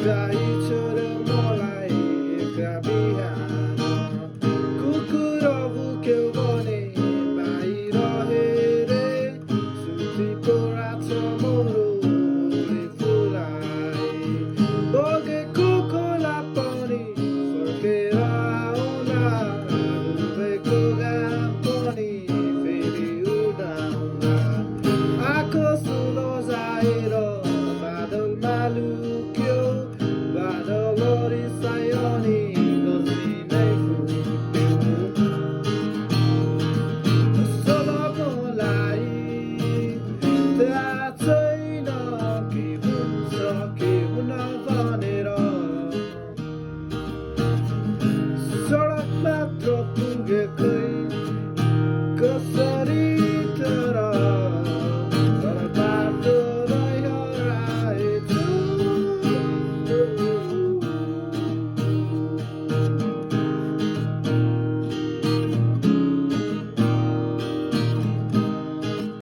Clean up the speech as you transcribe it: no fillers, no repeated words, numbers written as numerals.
गाईचोर मलाई एका बिहान कुकुर भुक्यो भने बाहिर हेरे सुतीको रातो मोरो फुलाई बगेको खोला पनि फर्केर आउला डुबेको घाम पनि फेरि उडाउला आँखो सुलो जाएर बादलमा लुक्यो बादल रिसायो नि गल्ती नै फुट्यो सोलो मलाई थाहा छैन के हुन्छ के हुन भनेर सडक मात्र पुगेकै कसै